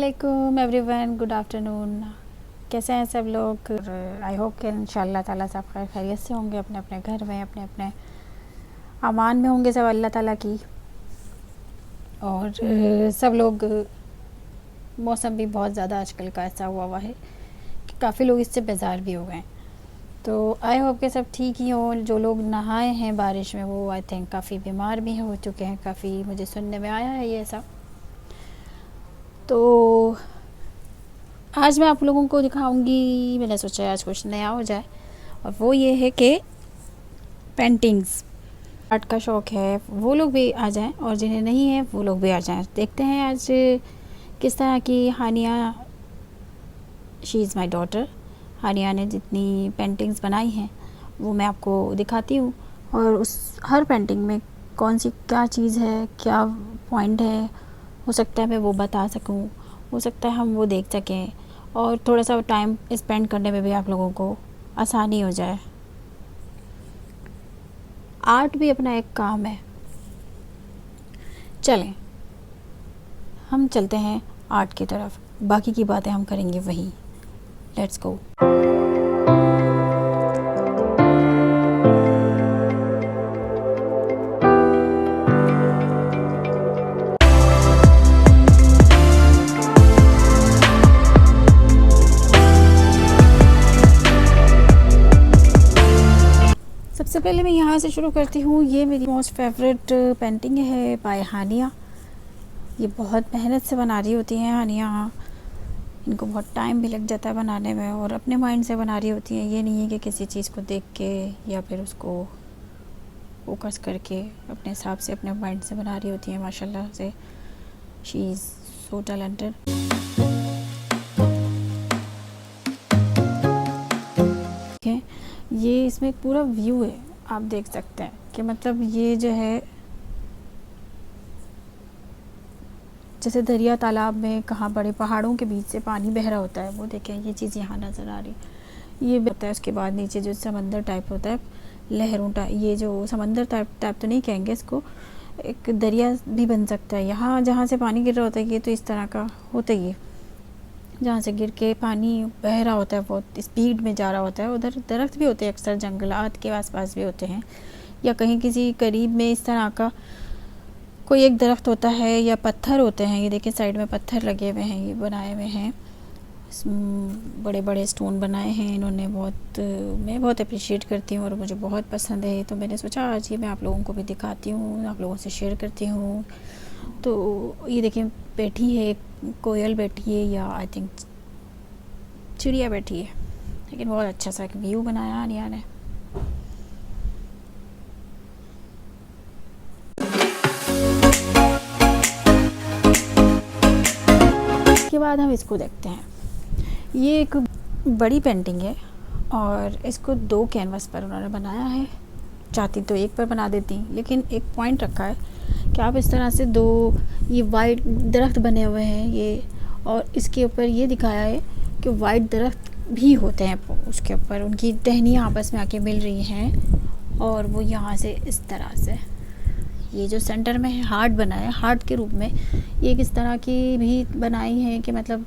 अस्सलामुअलैकुम everyone, good afternoon. कैसे हैं सब लोग? आई होप कि इंशाअल्लाह ताला सब खैर खैरियत से होंगे, अपने अपने घर में अपने अपने अमान में होंगे सब अल्लाह ताला की। और सब लोग, मौसम भी बहुत ज़्यादा आजकल का ऐसा हुआ है कि काफ़ी लोग इससे बेजार भी हो गए हैं। तो आई होप कि सब ठीक ही हों। जो लोग नहाए हैं बारिश में वो आई थिंक काफ़ी बीमार भी हो चुके हैं, काफ़ी मुझे सुनने में आया है ये सब। तो आज मैं आप लोगों को दिखाऊंगी, मैंने सोचा आज कुछ नया हो जाए, और वो ये है कि पेंटिंग्स, आर्ट का शौक़ है वो लोग भी आ जाएं, और जिन्हें नहीं है वो लोग भी आ जाएं। देखते हैं आज किस तरह की हानिया, शी इज़ माई डॉटर, हानिया ने जितनी पेंटिंग्स बनाई हैं वो मैं आपको दिखाती हूँ, और उस हर पेंटिंग में कौन सी क्या चीज़ है, क्या पॉइंट है, हो सकता है मैं वो बता सकूँ, हो सकता है हम वो देख सकें, और थोड़ा सा टाइम स्पेंड करने में भी आप लोगों को आसानी हो जाए। आर्ट भी अपना एक काम है। चलें हम चलते हैं आर्ट की तरफ, बाकी की बातें हम करेंगे वहीं। Let's go. सबसे पहले मैं यहाँ से शुरू करती हूँ। ये मेरी मोस्ट फेवरेट पेंटिंग है बाय हानिया। ये बहुत मेहनत से बना रही होती हैं हानिया, इनको बहुत टाइम भी लग जाता है बनाने में, और अपने माइंड से बना रही होती हैं। ये नहीं है कि किसी चीज़ को देख के या फिर उसको फोकस करके अपने हिसाब से अपने माइंड से बना रही होती हैं। माशाल्लाह से शी इज़ सो टैलेंटेड। ये इसमें एक पूरा व्यू है, आप देख सकते हैं कि मतलब ये जो है जैसे दरिया तालाब में कहाँ बड़े पहाड़ों के बीच से पानी बह रहा होता है, वो देखें ये चीज़ यहाँ नज़र आ रही। ये होता है उसके बाद नीचे जो समंदर टाइप होता है, लहरों टाइप, ये जो समंदर टाइप तो नहीं कहेंगे इसको, एक दरिया भी बन सकता है। यहाँ जहाँ से पानी गिर रहा होता है ये तो इस तरह का होता ही है, जहाँ से गिर के पानी बह रहा होता है, बहुत स्पीड में जा रहा होता है। उधर दरख्त भी होते हैं, अक्सर जंगलात के आसपास भी होते हैं, या कहीं किसी करीब में इस तरह का कोई एक दरख्त होता है, या पत्थर होते हैं। ये देखिए साइड में पत्थर लगे हुए हैं, ये बनाए हुए हैं, बड़े बड़े स्टोन बनाए हैं इन्होंने। मैं बहुत अप्रिशिएट करती हूँ और मुझे बहुत पसंद है, तो मैंने सोचा आज ये मैं आप लोगों को भी दिखाती हूँ, आप लोगों से शेयर करती हूँ। तो ये देखिए बैठी है, कोयल बैठी है, या आई थिंक चिड़िया बैठी है, लेकिन बहुत अच्छा सा एक व्यू बनाया आनिया ने। उसके बाद हम इसको देखते हैं। ये एक बड़ी पेंटिंग है और इसको 2 कैनवस पर उन्होंने बनाया है। चाहती तो एक पर बना देती, लेकिन एक पॉइंट रखा है कि आप इस तरह से 2 ये वाइट दरख्त बने हुए हैं ये, और इसके ऊपर ये दिखाया है कि वाइट दरख्त भी होते हैं, उसके ऊपर उनकी टहनियाँ आपस में आके मिल रही हैं, और वो यहाँ से इस तरह से ये जो सेंटर में है हार्ट बनाया है, हार्ट के रूप में ये किस तरह की भी बनाई है कि मतलब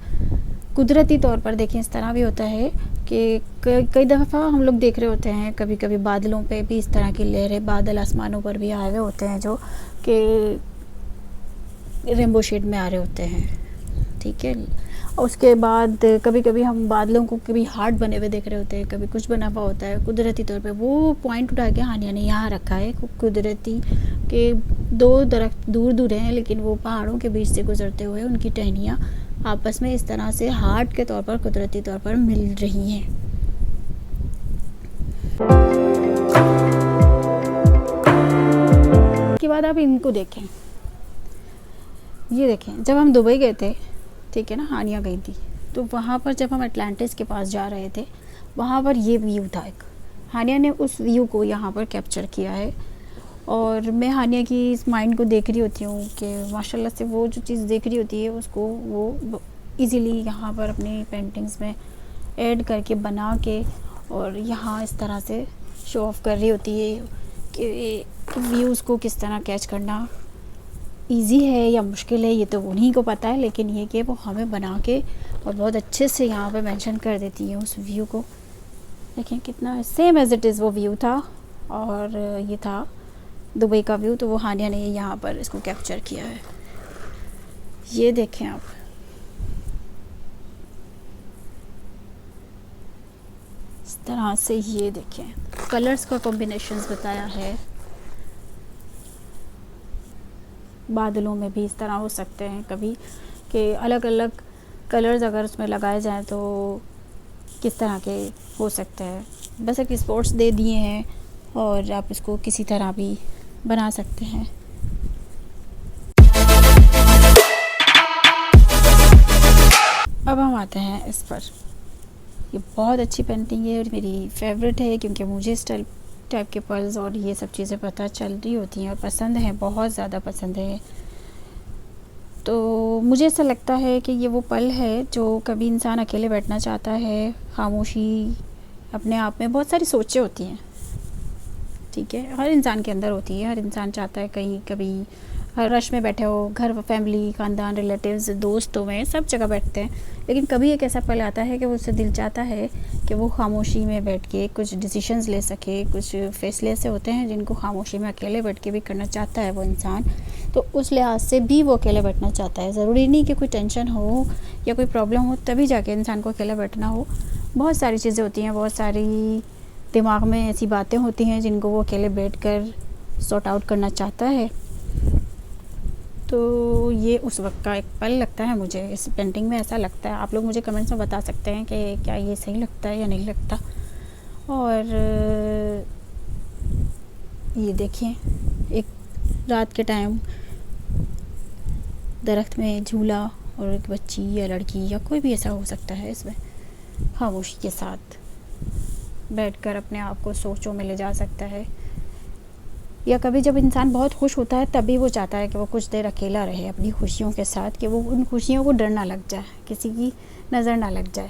कुदरती तौर पर देखें इस तरह भी होता है कि कई दफ़ा हम लोग देख रहे होते हैं, कभी कभी बादलों पे भी इस तरह की लहरें, बादल आसमानों पर भी आए हुए होते हैं जो कि रेनबो शेड में आ रहे होते हैं, ठीक है। और उसके बाद कभी कभी हम बादलों को कभी हार्ट बने हुए देख रहे होते हैं, कभी कुछ बना हुआ होता है कुदरती तौर पे। वो पॉइंट उठा के हानिया ने यहाँ रखा है कुदरती के 2 दरख्त दूर दूर हैं, लेकिन वो पहाड़ों के बीच से गुजरते हुए उनकी टहनियाँ आपस में इस तरह से हार्ट के तौर पर कुदरती तौर पर मिल रही हैं। उसके बाद आप इनको देखें, ये देखें जब हम दुबई गए थे, ठीक है ना, हानिया गई थी, तो वहाँ पर जब हम अटलांटिस के पास जा रहे थे, वहाँ पर ये व्यू था एक, हानिया ने उस व्यू को यहाँ पर कैप्चर किया है। और मैं हानिया की इस माइंड को देख रही होती हूँ कि माशाल्लाह से वो जो चीज़ देख रही होती है उसको वो इजीली यहाँ पर अपनी पेंटिंग्स में ऐड करके बना के, और यहाँ इस तरह से शो ऑफ कर रही होती है कि व्यूज़ को किस तरह कैच करना इजी है या मुश्किल है ये तो उन्हीं को पता है, लेकिन ये कि वो हमें बना के और बहुत अच्छे से यहाँ पे मेंशन कर देती है उस व्यू को। देखें कितना सेम एज़ इट इज़ वो व्यू था, और ये था दुबई का व्यू, तो वो हानिया ने यहाँ पर इसको कैप्चर किया है। ये देखें आप, इस तरह से ये देखें कलर्स का कॉम्बिनेशंस बताया है। बादलों में भी इस तरह हो सकते हैं कभी कि अलग अलग कलर्स अगर उसमें लगाए जाएं तो किस तरह के हो सकते हैं। बस एक स्पॉट्स दे दिए हैं और आप इसको किसी तरह भी बना सकते हैं। अब हम आते हैं इस पर। ये बहुत अच्छी पेंटिंग है और मेरी फेवरेट है, क्योंकि मुझे इस टाइप के पर्ल्स और ये सब चीज़ें पता चल रही होती हैं और पसंद है, बहुत ज़्यादा पसंद है। तो मुझे ऐसा लगता है कि ये वो पल है जो कभी इंसान अकेले बैठना चाहता है, खामोशी, अपने आप में बहुत सारी सोचें होती हैं, ठीक है, हर इंसान के अंदर होती है। हर इंसान चाहता है कहीं कभी हर रश में बैठे हो, घर फैमिली, ख़ानदान, रिलेटिव्स, दोस्तों में सब जगह बैठते हैं, लेकिन कभी एक ऐसा पल आता है कि उससे दिल चाहता है कि वो खामोशी में बैठ के कुछ डिसीशंस ले सके। कुछ फैसले ऐसे होते हैं जिनको खामोशी में अकेले बैठ के भी करना चाहता है वो इंसान, तो उस लिहाज से भी वो अकेले बैठना चाहता है। ज़रूरी नहीं कि कोई टेंशन हो या कोई प्रॉब्लम हो तभी जाके इंसान को अकेला बैठना हो। बहुत सारी चीज़ें होती हैं, बहुत सारी दिमाग में ऐसी बातें होती हैं जिनको वो अकेले बैठ कर सॉर्ट आउट करना चाहता है। तो ये उस वक्त का एक पल लगता है मुझे, इस पेंटिंग में ऐसा लगता है। आप लोग मुझे कमेंट्स में बता सकते हैं कि क्या ये सही लगता है या नहीं लगता। और ये देखिए एक रात के टाइम दरख्त में झूला और एक बच्ची या लड़की या कोई भी ऐसा हो सकता है इसमें खामोशी के साथ बैठकर अपने आप को सोचों में ले जा सकता है। या कभी जब इंसान बहुत खुश होता है तभी वो चाहता है कि वो कुछ देर अकेला रहे अपनी खुशियों के साथ, कि वो उन खुशियों को डर ना लग जाए, किसी की नज़र ना लग जाए,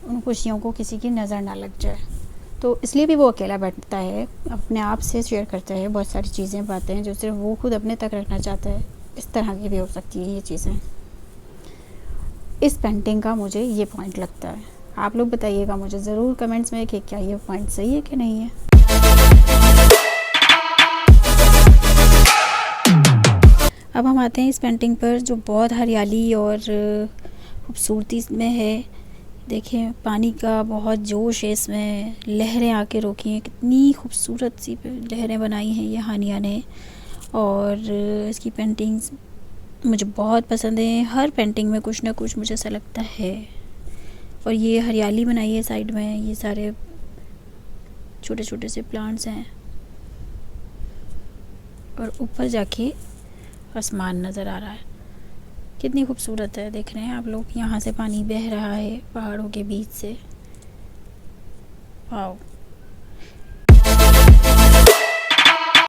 उन खुशियों को किसी की नज़र ना लग जाए। तो इसलिए भी वो अकेला बैठता है, अपने आप से शेयर करता है बहुत सारी चीज़ें, बातें जो सिर्फ वो खुद अपने तक रखना चाहता है। इस तरह की भी हो सकती है ये चीज़ें। इस पेंटिंग का मुझे ये पॉइंट लगता है। आप लोग बताइएगा मुझे ज़रूर कमेंट्स में कि क्या ये पॉइंट सही है कि नहीं है। अब हम आते हैं इस पेंटिंग पर जो बहुत हरियाली और खूबसूरती में है। देखिए पानी का बहुत जोश है इसमें, लहरें आके रोकी हैं, कितनी खूबसूरत सी लहरें बनाई हैं ये हानिया ने। और इसकी पेंटिंग्स मुझे बहुत पसंद है। हर पेंटिंग में कुछ ना कुछ मुझे ऐसा लगता है। और ये हरियाली बनाई है साइड में, ये सारे छोटे छोटे से प्लांट्स हैं और ऊपर जाके आसमान नज़र आ रहा है, कितनी खूबसूरत है। देख रहे हैं आप लोग, यहाँ से पानी बह रहा है पहाड़ों के बीच से। वाओ।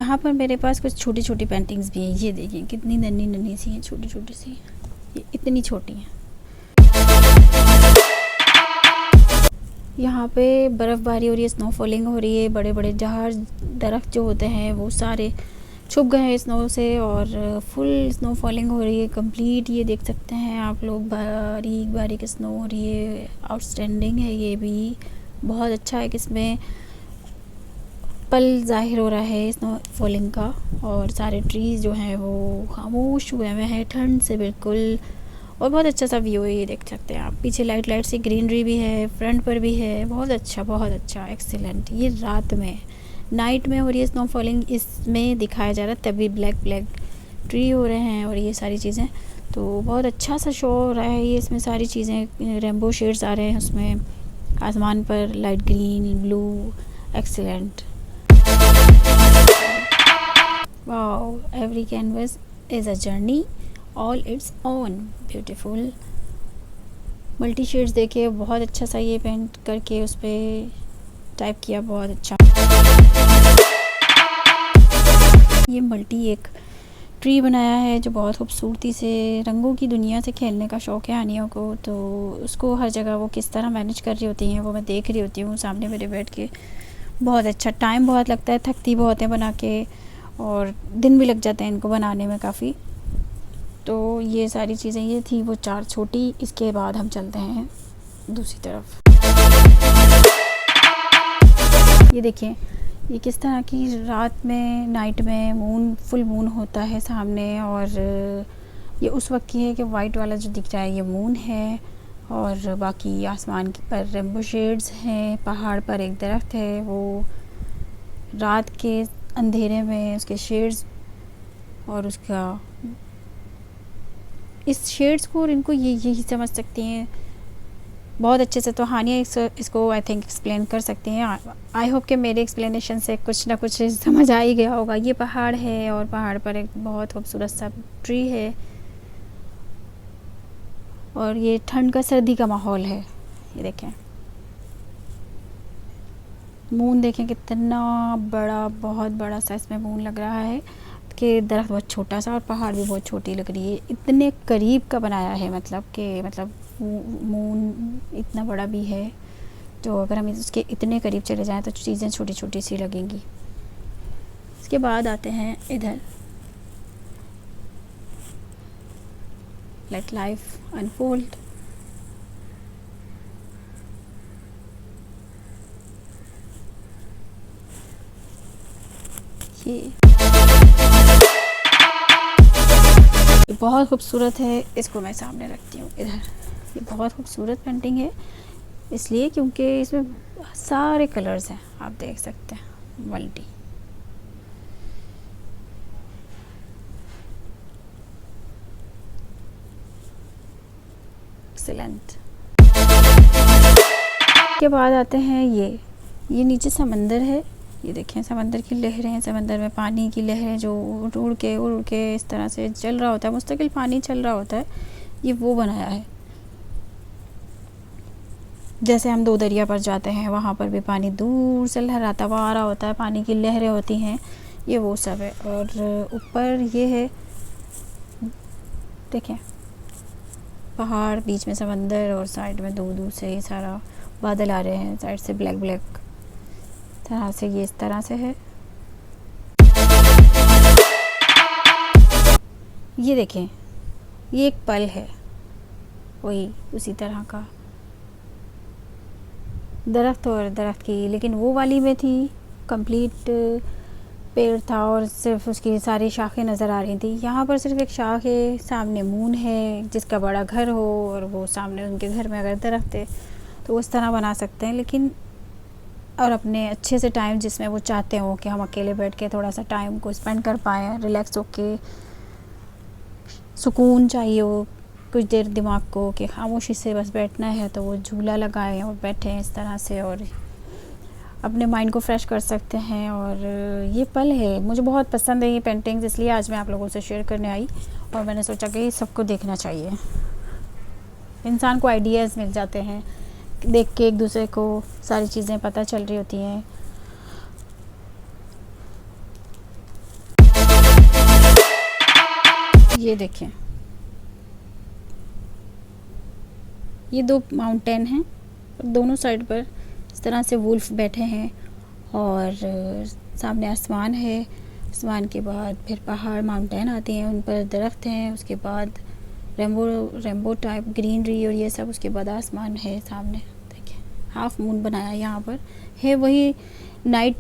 यहाँ पर मेरे पास कुछ छोटी छोटी पेंटिंग्स भी हैं। ये देखिए कितनी नन्ही नन्ही सी हैं, छोटी छोटी सी, ये इतनी छोटी हैं। यहाँ पे बर्फ़बारी हो रही है, स्नो फॉलिंग हो रही है, बड़े बड़े झाड़ दरख्त जो होते हैं वो सारे छुप गए हैं स्नो से और फुल स्नो फॉलिंग हो रही है कंप्लीट। ये देख सकते हैं आप लोग, बारीक बारीक स्नो हो रही है। आउटस्टैंडिंग है ये भी, बहुत अच्छा है कि इसमें पल ज़ाहिर हो रहा है स्नो फॉलिंग का। और सारे ट्रीज़ जो हैं वो खामोश हुए हुए हैं ठंड से बिल्कुल, और बहुत अच्छा सा व्यू है ये देख सकते हैं आप। पीछे लाइट सी ग्रीनरी भी है, फ्रंट पर भी है। बहुत अच्छा एक्सीलेंट। ये रात में नाइट में हो रही है स्नो फॉलिंग, इसमें दिखाया जा रहा है, तभी ब्लैक ट्री हो रहे हैं और ये सारी चीज़ें। तो बहुत अच्छा सा शो हो रहा है ये, इसमें सारी चीज़ें रेनबो शेड्स आ रहे हैं उसमें, आसमान पर light green, blue, excellent. Wow, every canvas is a journey all its own beautiful. Multi shades देखिए, बहुत अच्छा सा ये पेंट करके उस पर टाइप किया, बहुत अच्छा। ये मल्टी एक ट्री बनाया है जो बहुत खूबसूरती से, रंगों की दुनिया से खेलने का शौक़ है हानियों को, तो उसको हर जगह वो किस तरह मैनेज कर रही होती हैं वो मैं देख रही होती हूँ सामने मेरे बैठ के। बहुत अच्छा, टाइम बहुत लगता है, थकती बहुत है बना के, और दिन भी लग जाते हैं इनको बनाने में काफ़ी। तो ये सारी चीज़ें ये थी वो 4 छोटी। इसके बाद हम चलते हैं दूसरी तरफ। ये देखिए ये किस तरह की रात में, नाइट में मून, फुल मून होता है सामने, और ये उस वक्त की है कि वाइट वाला जो दिख रहा है ये मून है, और बाकी आसमान पर रेनबो शेड्स हैं। पहाड़ पर एक दरख्त है, वो रात के अंधेरे में उसके शेड्स और उसका, इस शेड्स को और इनको ये यही समझ सकती हैं बहुत अच्छे से। तो हानिया इसको आई थिंक एक्सप्लेन कर सकती हैं। आई होप कि मेरे एक्सप्लेनेशन से कुछ ना कुछ समझ आ ही गया होगा। ये पहाड़ है और पहाड़ पर एक बहुत खूबसूरत सा ट्री है, और ये ठंड का सर्दी का माहौल है। ये देखें मून, देखें कितना बड़ा, बहुत बड़ा सा इसमें मून लग रहा है कि दरख्त बहुत छोटा सा और पहाड़ भी बहुत छोटी लग रही है। इतने करीब का बनाया है, मतलब मून इतना बड़ा भी है, तो अगर हम इसके इतने करीब चले जाएं तो चीज़ें छोटी छोटी सी लगेंगी। इसके बाद आते हैं इधर, लेट लाइफ अनफोल्ड। ये बहुत खूबसूरत है, इसको मैं सामने रखती हूँ इधर। ये बहुत खूबसूरत पेंटिंग है इसलिए क्योंकि इसमें सारे कलर्स हैं, आप देख सकते हैं, मल्टी। एक्सीलेंट। के बाद आते हैं ये नीचे समंदर है। ये देखें समंदर की लहरें हैं, समंदर में पानी की लहरें जो उड़ के इस तरह से चल रहा होता है, मुस्तकिल पानी चल रहा होता है। ये वो बनाया है, जैसे हम दो दरिया पर जाते हैं वहाँ पर भी पानी दूर से लहराता हुआ आ रहा होता है, पानी की लहरें होती हैं, ये वो सब है। और ऊपर ये है, देखें पहाड़, बीच में समंदर, और साइड में दूर दूर से ये सारा बादल आ रहे हैं, साइड से ब्लैक ब्लैक तरह से, ये इस तरह से है। ये देखें ये एक पल है, वही उसी तरह का दरख्त और दरख्त की, लेकिन वो वाली में थी कंप्लीट पेड़ था और सिर्फ उसकी सारी शाखें नज़र आ रही थी। यहाँ पर सिर्फ एक शाख है, सामने मून है जिसका बड़ा घर हो, और वो सामने उनके घर में अगर दरख्त है तो उस तरह बना सकते हैं। लेकिन और अपने अच्छे से टाइम जिसमें वो चाहते हो कि हम अकेले बैठ के थोड़ा सा टाइम को स्पेंड कर पाएँ, रिलैक्स होके, सुकून चाहिए हो कुछ देर दिमाग को कि खामोशी से बस बैठना है, तो वो झूला लगाएं और बैठें इस तरह से, और अपने माइंड को फ्रेश कर सकते हैं। और ये पल है, मुझे बहुत पसंद है ये पेंटिंग्स, इसलिए आज मैं आप लोगों से शेयर करने आई, और मैंने सोचा कि सबको देखना चाहिए। इंसान को आइडियाज़ मिल जाते हैं, देख के एक दूसरे को सारी चीज़ें पता चल रही होती हैं। ये देखें ये दो माउंटेन हैं, दोनों साइड पर इस तरह से वुल्फ बैठे हैं, और सामने आसमान है, आसमान के बाद फिर पहाड़, माउंटेन आते हैं, उन पर दरख्त हैं, उसके बाद रेम्बो टाइप ग्रीनरी और ये सब, उसके बाद आसमान है सामने। देखिए हाफ मून बनाया यहाँ पर है, वही नाइट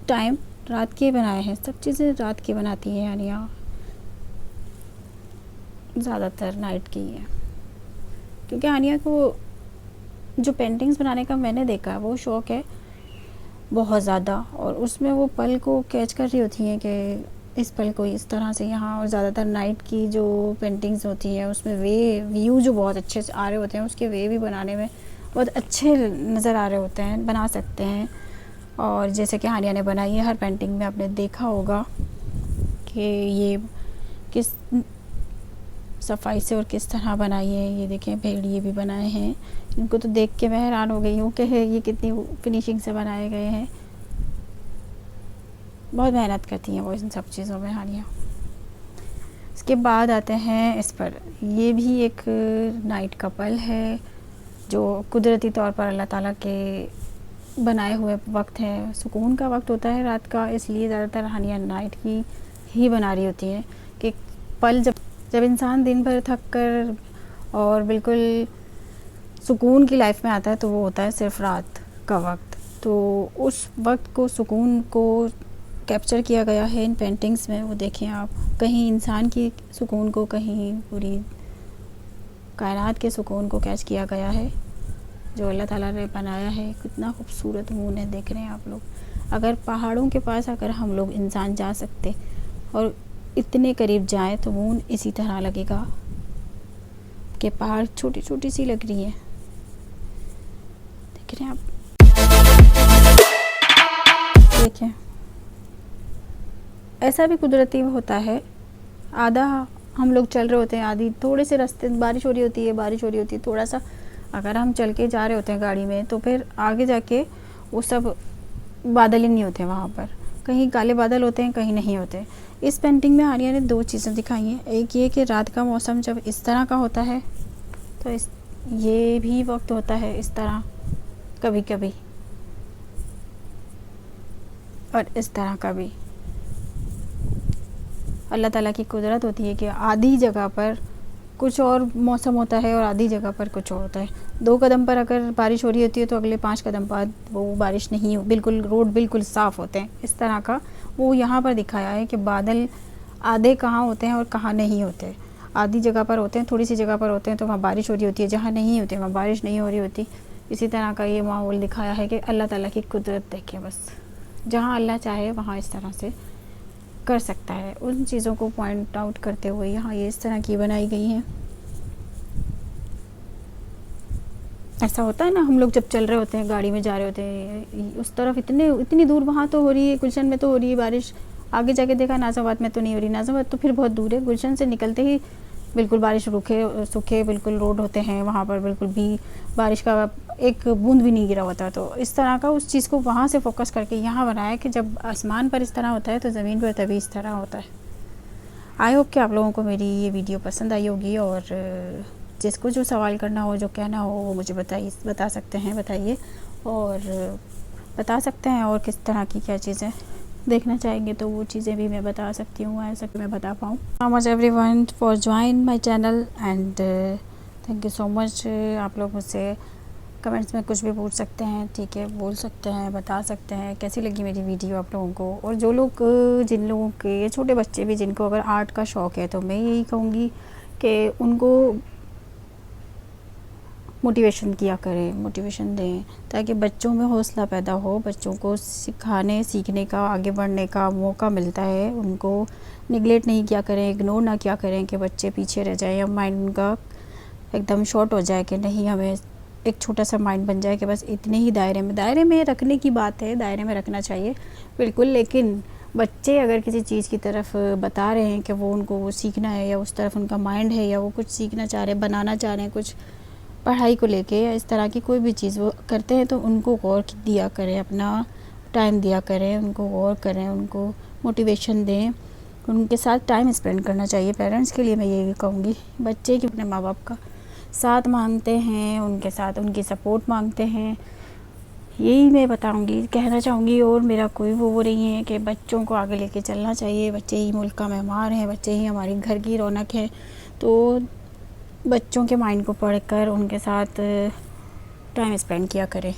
टाइम रात के बनाए हैं, सब चीज़ें रात के बनाती हैं, यानी यहाँ ज़्यादातर नाइट की है, क्योंकि आनिया को जो पेंटिंग्स बनाने का मैंने देखा वो शौक़ है बहुत ज़्यादा, और उसमें वो पल को कैच कर रही होती हैं कि इस पल को इस तरह से यहाँ। और ज़्यादातर नाइट की जो पेंटिंग्स होती हैं उसमें व्यू जो बहुत अच्छे से आ रहे होते हैं, उसके वे भी बनाने में बहुत अच्छे नज़र आ रहे होते हैं, बना सकते हैं। और जैसे कि हानिया ने बनाई है, हर पेंटिंग में आपने देखा होगा कि ये किस सफाई से और किस तरह बनाई है। ये देखें भेड़िए भी बनाए हैं, इनको तो देख के मैं हैरान हो गई हूँ कि ये कितनी फिनिशिंग से बनाए गए हैं। बहुत मेहनत करती हैं वो इन सब चीज़ों में हानिया। इसके बाद आते हैं इस पर, ये भी एक नाइट का पल है जो कुदरती तौर पर अल्लाह ताला के बनाए हुए वक्त है, सुकून का वक्त होता है रात का, इसलिए ज़्यादातर हानिया नाइट की ही बना रही होती हैं कि पल जब इंसान दिन भर थक कर और बिल्कुल सुकून की लाइफ में आता है तो वो होता है सिर्फ रात का वक्त। तो उस वक्त को, सुकून को कैप्चर किया गया है इन पेंटिंग्स में। वो देखें आप, कहीं इंसान की सुकून को, कहीं पूरी कायनात के सुकून को कैच किया गया है जो अल्लाह ताला ने बनाया है। कितना खूबसूरत मून है, देख रहे हैं आप लोग। अगर पहाड़ों के पास अगर हम लोग इंसान जा सकते और इतने करीब जाएं तो मून इसी तरह लगेगा कि पहाड़ छोटी छोटी सी लग रही है। देख रहे हैं आप, देखें ऐसा भी कुदरती होता है। आधा हम लोग चल रहे होते हैं, आधी थोड़े से रास्ते बारिश हो रही होती है, थोड़ा सा अगर हम चल के जा रहे होते हैं गाड़ी में तो फिर आगे जाके वो सब बादल ही नहीं होते वहाँ पर, कहीं काले बादल होते हैं, कहीं नहीं होते। इस पेंटिंग में आर्या ने दो चीज़ें दिखाई हैं। एक ये कि रात का मौसम जब इस तरह का होता है तो ये भी वक्त होता है इस तरह कभी कभी, और इस तरह का भी। अल्लाह ताला की कुदरत होती है कि आधी जगह पर कुछ और मौसम होता है और आधी जगह पर कुछ और होता है। 2 कदम पर अगर बारिश हो रही होती है तो अगले 5 कदम बाद वो बारिश नहीं, बिल्कुल रोड बिल्कुल साफ़ होते हैं। इस तरह का वो यहाँ पर दिखाया है कि बादल आधे कहाँ होते हैं और कहाँ नहीं होते। आधी जगह पर होते हैं, थोड़ी सी जगह पर होते हैं तो वहाँ बारिश हो रही होती है, जहाँ नहीं होते वहाँ बारिश नहीं हो रही होती। इसी तरह का ये माहौल दिखाया है कि अल्लाह ताला की कुदरत देखें बस, जहाँ अल्लाह चाहे वहाँ इस तरह से कर सकता है। उन चीज़ों को पॉइंट आउट करते हुए यहाँ ये इस तरह की बनाई गई हैं। ऐसा होता है ना, हम लोग जब चल रहे होते हैं, गाड़ी में जा रहे होते हैं, उस तरफ इतनी दूर वहाँ तो हो रही है, गुलशन में तो हो रही है बारिश, आगे जाके देखा नाज़ाबाद में तो नहीं हो रही। नाज़ाबाद तो फिर बहुत दूर है, गुलशन से निकलते ही बिल्कुल बारिश सूखे बिल्कुल रोड होते हैं, वहाँ पर बिल्कुल भी बारिश का एक बूंद भी नहीं गिरा होता। तो इस तरह का उस चीज़ को वहाँ से फोकस करके यहाँ बनाया कि जब आसमान पर इस तरह होता है तो ज़मीन पर तभी इस तरह होता है। आई होप कि आप लोगों को मेरी ये वीडियो पसंद आई होगी, और जिसको जो सवाल करना हो, जो कहना हो, वो मुझे बता सकते हैं, बताइए, और बता सकते हैं और किस तरह की क्या चीज़ें देखना चाहेंगे तो वो चीज़ें भी मैं बता सकती हूँ, ऐसा कि मैं बता पाऊँ। So much everyone for join my channel and thank you so much. आप लोग मुझसे कमेंट्स में कुछ भी पूछ सकते हैं, ठीक है, बोल सकते हैं, बता सकते हैं कैसी लगी मेरी वीडियो आप लोगों को। और जो लोग, जिन लोगों के छोटे बच्चे भी, जिनको अगर आर्ट का शौक़ है, तो मैं यही कहूँगी कि उनको मोटिवेशन किया करें, मोटिवेशन दें, ताकि बच्चों में हौसला पैदा हो, बच्चों को सिखाने, सीखने का, आगे बढ़ने का मौका मिलता है। उनको निगलेक्ट नहीं किया करें, इग्नोर ना किया करें कि बच्चे पीछे रह जाएं या माइंड उनका एकदम शॉर्ट हो जाए कि नहीं, हमें एक छोटा सा माइंड बन जाए कि बस इतने ही दायरे में रखने की बात है, दायरे में रखना चाहिए बिल्कुल। लेकिन बच्चे अगर किसी चीज़ की तरफ बता रहे हैं कि वो उनको वो सीखना है, या उस तरफ उनका माइंड है, या वो कुछ सीखना चाह रहे हैं, बनाना चाह रहे हैं कुछ पढ़ाई को लेके, या इस तरह की कोई भी चीज़ वो करते हैं, तो उनको गौर दिया करें, अपना टाइम दिया करें, उनको गौर करें, उनको मोटिवेशन दें, उनके साथ टाइम स्पेंड करना चाहिए। पेरेंट्स के लिए मैं ये भी कहूँगी, बच्चे कि अपने माँ बाप का साथ मांगते हैं, उनके साथ उनकी सपोर्ट मांगते हैं, यही मैं बताऊँगी, कहना चाहूँगी। और मेरा कोई वो नहीं है कि बच्चों को आगे लेके चलना चाहिए, बच्चे ही मुल्क का मेहमान हैं, बच्चे ही हमारे घर की रौनक है। तो बच्चों के माइंड को पढ़कर उनके साथ टाइम स्पेंड किया करें,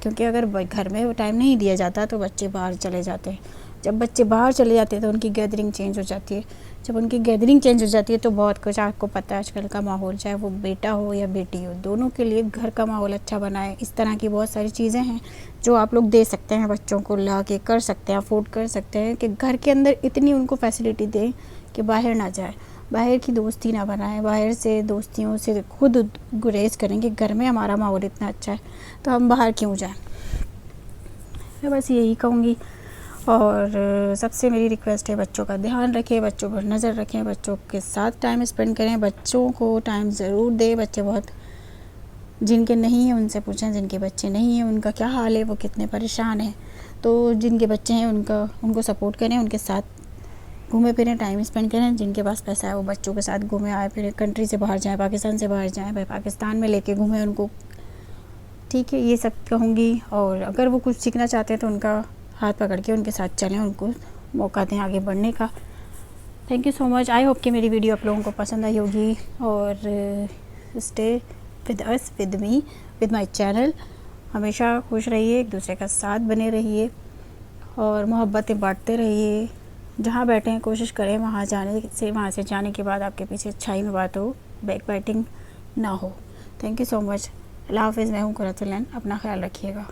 क्योंकि अगर घर में वो टाइम नहीं दिया जाता तो बच्चे बाहर चले जाते हैं। जब बच्चे बाहर चले जाते हैं तो उनकी गैदरिंग चेंज हो जाती है। जब उनकी गैदरिंग चेंज हो जाती है तो बहुत कुछ, आपको पता है आजकल का माहौल, चाहे वो बेटा हो या बेटी हो, दोनों के लिए घर का माहौल अच्छा बनाए। इस तरह की बहुत सारी चीज़ें हैं जो आप लोग दे सकते हैं, बच्चों को ला के कर सकते हैं, अफोर्ड कर सकते हैं कि घर के अंदर इतनी उनको फैसिलिटी दें कि बाहर ना जाए, बाहर की दोस्ती ना बनाएं, बाहर से दोस्तियों से खुद गुरेज करें कि घर में हमारा माहौल इतना अच्छा है तो हम बाहर क्यों जाएं। मैं बस यही कहूँगी। और सबसे मेरी रिक्वेस्ट है, बच्चों का ध्यान रखें, बच्चों पर नज़र रखें, बच्चों के साथ टाइम स्पेंड करें, बच्चों को टाइम ज़रूर दें। बच्चे बहुत, जिनके नहीं हैं उनसे पूछें, जिनके बच्चे नहीं हैं उनका क्या हाल है, वो कितने परेशान हैं। तो जिनके बच्चे हैं उनको सपोर्ट करें, उनके साथ घूमे फिरें, टाइम स्पेंड करें। जिनके पास पैसा है वो बच्चों के साथ घूमे आए फिरें, कंट्री से बाहर जाएँ, पाकिस्तान से बाहर जाएँ, भाई पाकिस्तान में लेके घूमें उनको, ठीक है, ये सब कहूँगी। और अगर वो कुछ सीखना चाहते हैं तो उनका हाथ पकड़ के उनके साथ चलें, उनको मौका दें आगे बढ़ने का, thank you so much. I hope कि मेरी वीडियो आप लोगों को पसंद आई होगी, और stay with us, with me, with my channel. हमेशा खुश रहिए, एक दूसरे का साथ बने रहिए और मोहब्बतें बांटते रहिए। जहाँ बैठे हैं कोशिश करें वहाँ से जाने के बाद आपके पीछे अच्छाई में बात हो, बैक बाइटिंग ना हो। Thank you so much. अल्लाह हाफ़िज़। मैं हूँ कुरतुल नैन। अपना ख्याल रखिएगा।